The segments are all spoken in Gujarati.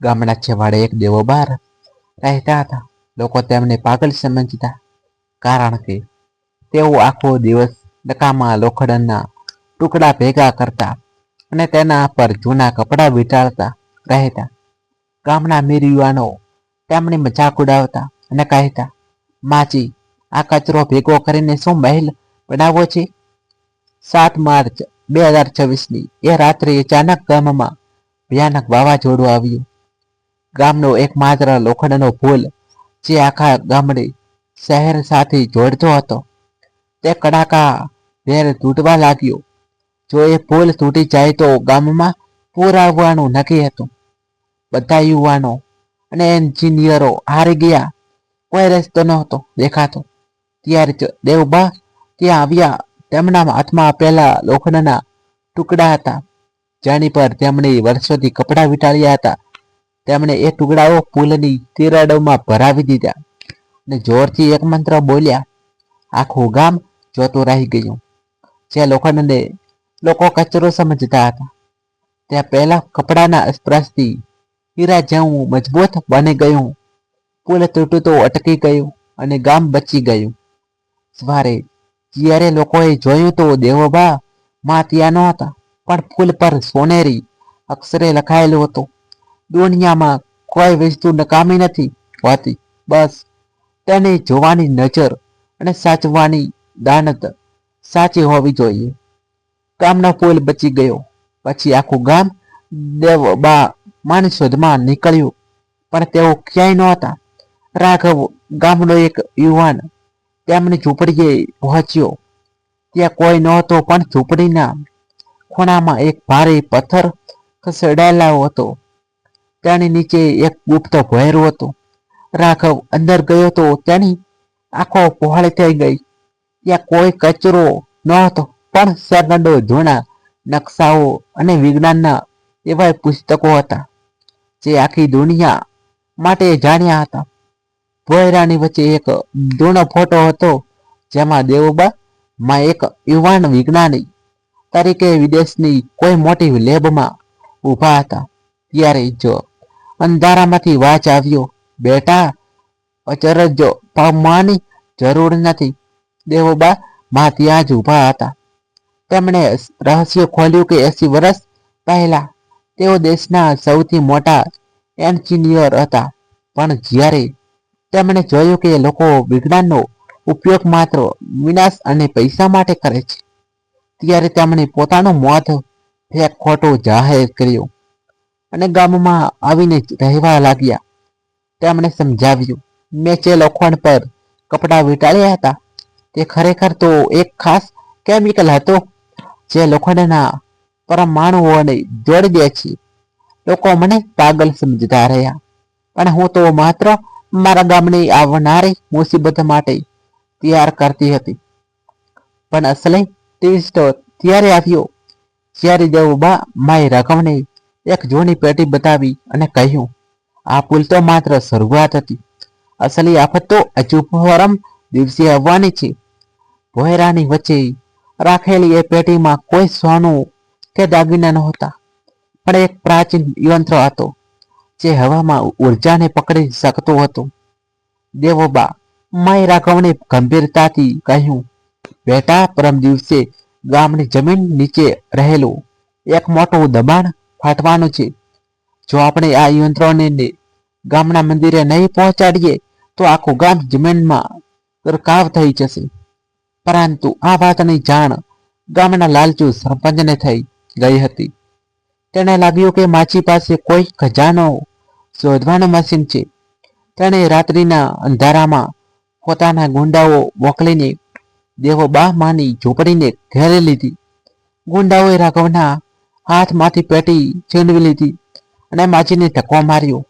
ગામના છેવાડે એક દેવો બાર રહેતા હતા. લોકો તેમને પાગલ સમજતા, કારણ કે તેઓ આખો દિવસ નકામા લોખંડના ટુકડા ભેગા કરતા અને તેના પર જૂના કપડાં વીંટાળતા રહેતા. ગામના અમીર યુવાનો તેમની મજાક ઉડાવતા અને કહેતા, માજી, આ કચરો ભેગો કરીને શું મહેલ બનાવવો છે? 7 માર્ચ 2026ની એ રાત્રે અચાનક ગામમાં ભયાનક વાવાઝોડું આવ્યું. ગામનો એકમાત્ર લોખંડનો પુલ જે આખા ગામને શહેર સાથે જોડતો હતો, તે કડાકા ભેર તૂટવા લાગ્યો. જો એ પુલ તૂટી જાય તો ગામમાં પૂર આવવાનું નક્કી હતું. બધા યુવાનો અને એન્જિનિયરો હારી ગયા. કોઈ રસ્તો નહોતો દેખાતો. ત્યારે જ દેવબા ત્યાં આવ્યા. તેમના હાથમાં પેલા લોખંડના ટુકડા હતા, જેની પર તેમણે વર્ષોથી કપડાં વીંટાળ્યા હતા. તેમણે એ ટુકડાઓ પુલની તિરાડોમાં ભરાવી દીધા અને જોરથી એક મંત્ર બોલ્યા. આખું ગામ જોતું રહી ગયું. જે લોખંડને લોકો કચરો સમજતા હતા, ત્યાં પહેલા કપડાના સ્પર્શથી હીરા જેવું મજબૂત બની ગયું. પુલ તૂટતું અટકી ગયું અને ગામ બચી ગયું. સવારે જ્યારે લોકોએ જોયું તો દેવોબા માં ત્યાં નહોતા, પણ પુલ પર સોનેરી અક્ષરે લખાયેલું હતું, દુનિયામાં કોઈ વસ્તુ નકામી નથી હોતી, બસ તેને જોવાની નજર અને સાચવવાની દાનત સાચી હોવી જોઈએ. ગામનો પુલ બચી ગયો. પછી આખું ગામ દેવબા માની શોધમાં નીકળ્યું, પણ તેઓ ક્યાંય નહોતા. રાઘવ, ગામનો એક યુવાન, તેમની ઝૂંપડીએ પહોંચ્યો. ત્યાં કોઈ નહોતો, પણ ઝૂંપડીના ખૂણામાં એક ભારે પથ્થર ખસેડાયેલો હતો. તેની નીચે એક ગુપ્ત ભોંયરું હતું. રાઘવ અંદર ગયો તો તેની આંખો પહોળી થઈ ગઈ. ત્યાં કોઈ કચરો નહોતો, પણ સેંકડો જૂના નકશાઓ અને વિજ્ઞાનના એવા પુસ્તકો હતા જે આખી દુનિયા માટે જાણ્યા હતા. ભોંયરાની વચ્ચે એક જૂનો ફોટો હતો, જેમાં દેવબા માં એક યુવાન વિજ્ઞાની તરીકે વિદેશની કોઈ મોટી લેબમાં ઊભા હતા. ત્યારે જ અંધારામાંથી વાચ આવ્યો, બેટા, અચરજ પામવાની જરૂર નથી. દેવબા માં ત્યાં જ ઊભા હતા. તેમણે રહસ્ય ખોલ્યું કે 80 વર્ષ પહેલા તેઓ દેશના સૌથી મોટા એન્જિનિયર હતા. પણ જ્યારે તેમણે જોયું કે લોકો વિજ્ઞાનનો ઉપયોગ માત્ર વિનાશ અને પૈસા માટે કરે છે, ત્યારે તેમણે પોતાનું મોત ફેક ખોટું જાહેર કર્યું અને ગામમાં આવીને રહેવા લાગ્યા. તેમણે સમજાવ્યું, મેં જે લોખંડ પર કપડાં વીંટાળ્યા હતા, તે ખરેખર તો એક ખાસ કેમિકલ હતું જે લોખંડના પરમાણુઓને જોડી દે છે. લોકો મને પાગલ સમજતા રહ્યા, પણ હું તો માત્ર મારા ગામની આવનારી મુસીબત માટે તૈયાર કરતી હતી. પણ અસલી ટ્વિસ્ટ ત્યારે આવ્યો જ્યારે દેવબા માએ રાઘવને એક જૂની પેટી બતાવી અને કહ્યું, આ પુલ તો માત્ર શરૂઆત હતી. અસલી આફત તો હજુ પરમ દિવસે આવવાની છે. ભોંયરાની વચ્ચે રાખેલી એ પેટીમાં કોઈ સોનું કે દાગીના નહોતા, પણ એક પ્રાચીન યંત્ર હતો જે હવામાં ઉર્જાને પકડી શકતું હતું. દેવબા માએ રાઘવને ગંભીરતાથી કહ્યું, બેટા, પરમ દિવસે ગામની જમીન નીચે રહેલું એક મોટું દબાણ ફાટવાનું છે. જો આપણે આ યંત્રોને ગામના મંદિરે નહીં પહોંચાડીએ તો આખું ગામ જમીનમાં ગરકાવ થઈ જશે. પરંતુ આ વાતની જાણ ગામના લાલચુ સરપંચને થઈ ગઈ હતી. તેને લાગ્યું કે માછી પાસે કોઈ ખજાનો શોધવાનું મશીન છે. તેણે રાત્રિના અંધારામાં પોતાના ગુંડાઓ મોકલીને દેવબા માની ઝૂંપડીને ઘેરી લીધી. ગુંડાઓએ રાઘવના હાથમાંથી પેટી છીનવી લીધી અને માજીને ધક્કો માર્યો.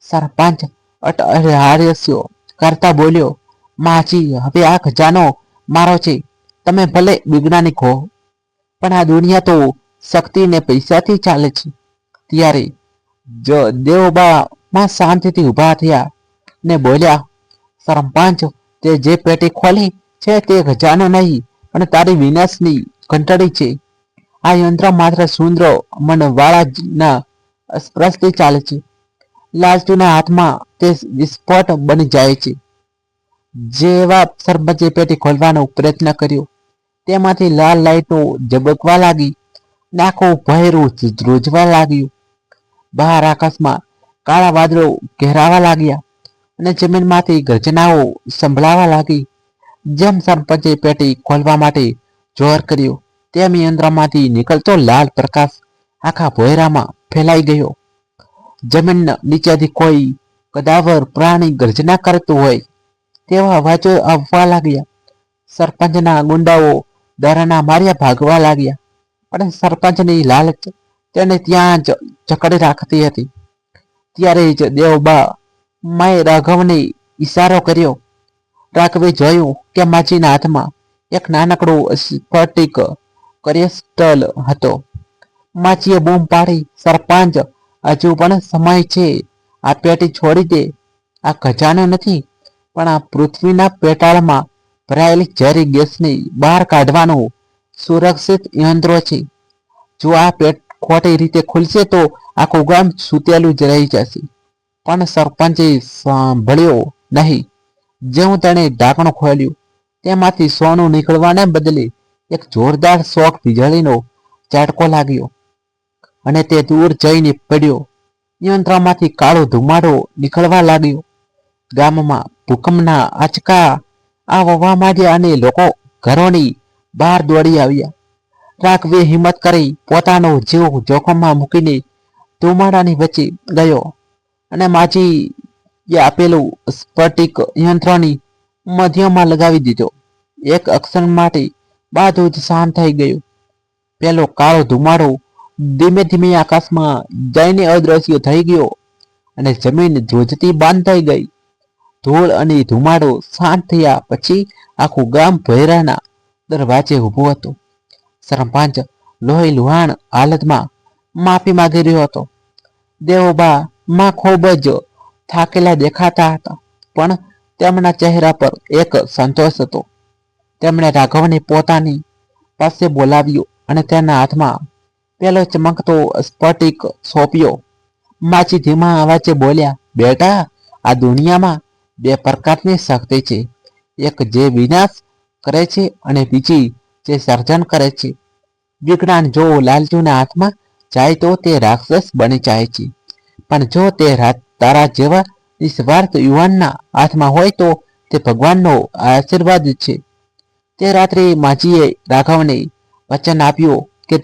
સરપંચ અટહાસ્ય કરતા બોલ્યો, માજી, હવે આ ખજાનો મારો છે. તમે ભલે વૈજ્ઞાનિક હો, પણ આ દુનિયા તો શક્તિ ને પૈસાથી ચાલે છે. ત્યારે દેવબા માં શાંતિથી ઊભા થયા ને બોલ્યા, સરપંચ, તે જે પેટી ખોલી છે તે ખજાનો નહીં, પણ તારી વિનાશની ઘંટડી છે. આ યંત્ર માત્ર સુંદર મનવાળાના સ્પર્શથી ચાલે છે. લાલચુના હાથમાં તે વિસ્ફોટ બની જાય છે. જેવા સરપંચે પેટી ખોલવાનો પ્રયત્ન કર્યો, તેમાંથી લાલ લાઈટો ઝબકવા લાગી, આખું ભયરું ધ્રુજવા લાગ્યું. બહાર આકાશમાં કાળા વાદળો ઘેરાવા લાગ્યા અને જમીનમાંથી ગર્જનાઓ સંભળાવા લાગી. જેમ સરપંચે પેટી ખોલવા માટે જોર કર્યો, તેમ યંત્રમાંથી નીકળતો લાલ પ્રકાશ આખા ભોયરામાં ફેલાઈ ગયો. જમીન નીચેથી કોઈ કદાવર પ્રાણી ગર્જના કરતું હોય તેવા અવાજો આવવા લાગ્યા. સરપંચના ગુંડાઓ દરાના માર્યા ભાગવા લાગ્યા, પણ સરપંચની લાલચ તેને ત્યાં જ જકડી રાખતી હતી. ત્યારે જ દેવબા માએ રાઘવને ઈશારો કર્યો. રાઘવે જોયું કે માજીના હાથમાં એક નાનકડું સ્ફટિક ક્રિસ્ટલ હતો. માજીએ બૂમ પાડી, સરપંચ, હજુ પણ સમય છે, આ પેટી છોડી દે. આ ખજાનો નથી, પણ આ પૃથ્વીના પેટાળમાં ભરાયેલી ઝેરી ગેસને બહાર કાઢવાનું સુરક્ષિત યંત્રો છે. જો આ પેટ ખોટી રીતે ખુલશે તો આખું ગામ સૂતેલું જ રહી જશે. પણ સરપંચે સાંભળ્યો નહીં. જેવું તેણે ઢાંકણું ખોલ્યું, તેમાંથી સોનું નીકળવાને બદલે એક જોરદાર શોક વીજળીનો ઝાટકો લાગ્યો અને તે દૂર જઈને પડ્યો. યંત્રમાંથી કાળો ધુમાડો નીકળવા લાગ્યો. ગામમાં ભૂકંપના આંચકા આવવા માંડ્યા અને લોકો ઘરોની બહાર દોડી આવ્યા. રાઘવે હિંમત કરી પોતાનો જીવ જોખમમાં મૂકીને ધુમાડાની વચ્ચે ગયો અને માજીએ આપેલું સ્ફટિક યંત્રની મધ્યમાં લગાવી દીધો. એક અક્ષર માટે બધું જ શાંત થઈ ગયું. પેલો કાળો ધુમાડો ધીમે ધીમે આકાશમાં જઈને અદ્રશ્ય થઈ ગયો અને જમીન ધ્રુજતી બંધ થઈ ગઈ. ધૂળ અને ધુમાડો શાંત થયા પછી આખું ગામ ભોયરાના દરવાજે ઊભું હતું. સરપંચ લોહી લુહાણ હાલતમાં માફી માંગી રહ્યો હતો. દેવબા માં ખૂબ જ થાકેલા દેખાતા હતા, પણ તેમના ચહેરા પર એક સંતોષ હતો. તેમણે રાઘવને પોતાની પાસે બોલાવ્યો અને તેના હાથમાં પેલો ચમકતો સ્ફટિક સોંપ્યો. માજી ધીમા અવાજે બોલ્યા, બેટા, આ દુનિયામાં બે પ્રકારની શક્તિ છે, એક જે વિનાશ કરે છે અને બીજી જે સર્જન કરે છે. વિજ્ઞાન જો લાલચુના હાથમાં જાય તો તે રાક્ષસ બની જાય છે, પણ જો તે તારા જેવા નિસ્વાર્થ યુવાનના હાથમાં હોય તો તે ભગવાનનો આશીર્વાદ છે. તે રાત્રે માજીએ રાઘવને વચન આપ્યું કે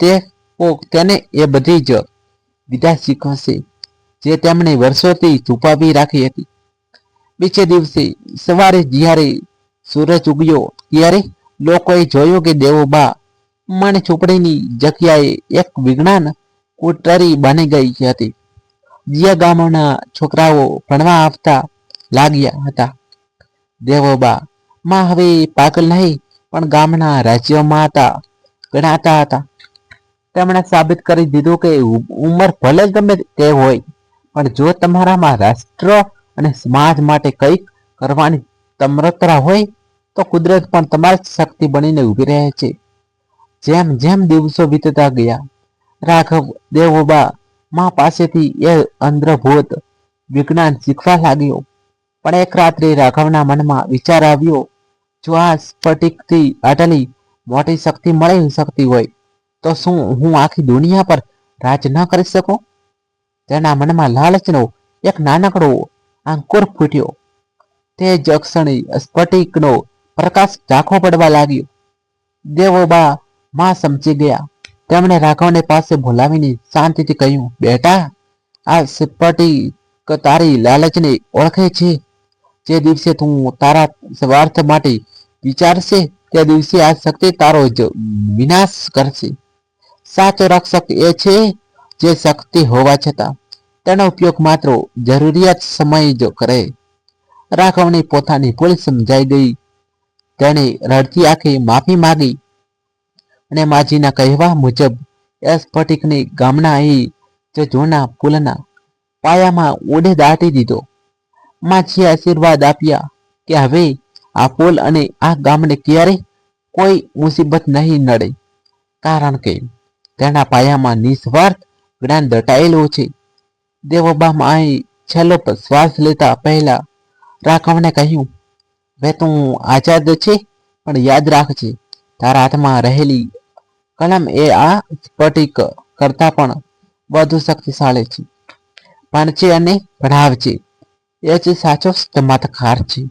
તેને એ બધી જ વિદ્યા શીખવશે જે તેમણે વર્ષોથી છુપાવી રાખી હતી. બીજે દિવસે સવારે જ્યારે સૂરજ ઉગ્યો ત્યારે લોકોએ જોયું કે દેવબા મણ ઝૂંપડીની જગ્યાએ એક વિજ્ઞાન કોટરી બની ગઈ હતી. જ્યાં ગામના છોકરાઓ ભણવા આવતા લાગ્યા હતા. દેવબા માં હવે પાગલ નહીં, પણ ગામના રાજ્યમાં ગણાતા હતા. તેમણે સાબિત કરી દીધું કે ઉંમર ભલે ગમે તે હોય, પણ જો તમારામાં રાષ્ટ્ર અને સમાજ માટે કંઈક કરવાની તમ્રતા હોય તો કુદરત પણ તમારી શક્તિ બનીને ઊભી રહે છે. જેમ જેમ દિવસો વીતતા ગયા, રાઘવ દેવબા માં પાસેથી એ અંધભૂત વિજ્ઞાન શીખવા લાગ્યો. પણ એક રાત્રે રાઘવના મનમાં વિચાર આવ્યો, જો આ સ્ફટિકથી આટલી મોટી શક્તિ મળી શકતી હોય તો શું હું આખી દુનિયા પર રાજ ન કરી શકું? તેના મનમાં લાલચનો એક નાનકડો અંકુર ફૂટ્યો. તે જ ક્ષણે સ્ફટિકનો પ્રકાશ ઝાંખો પડવા લાગ્યો. દેવોબા માં સમજી ગયા. તેમણે રાઘવને પાસે બોલાવીને શાંતિથી કહ્યું, બેટા, આ સ્ફટિક તારી લાલચને ઓળખે છે. જે દિવસે તું તારા સ્વાર્થ માટે વિચારશે તે દિવસે આ શક્તિ તારો જ વિનાશ કરશે. સાચો રક્ષક એ છે જે શક્તિ હોવા છતાં તેનો ઉપયોગ માત્ર જરૂરિયાત સમયે જ કરે. રાઘવને પોતાની ભૂલ સમજાઈ ગઈ. તેણે રડતી આંખે માફી માંગી અને માજીના કહેવા મુજબ એ સ્ફટિકને ગામના જે જૂના પુલના પાયામાં ઉડે દાટી દીધો. માજીએ આશીર્વાદ આપ્યા કે હવે આ પુલ અને આ ગામને ક્યારેય કોઈ મુસીબત નહીં નડે, કારણ કે તેના પાયામાં નિસ્વાર્થ જ્ઞાન દટાયેલું છે. દેવબા માએ છેલ્લો શ્વાસ લેતા પહેલા રાઘવને કહ્યું, હવે તું આઝાદ છે, પણ યાદ રાખજે, તારા હાથમાં રહેલી કલમ એ આ સ્ફટિક કરતા પણ વધુ શક્તિશાળી છે. ભણજે અને ભણાવજે, એ જ સાચો ચમત્કાર છે.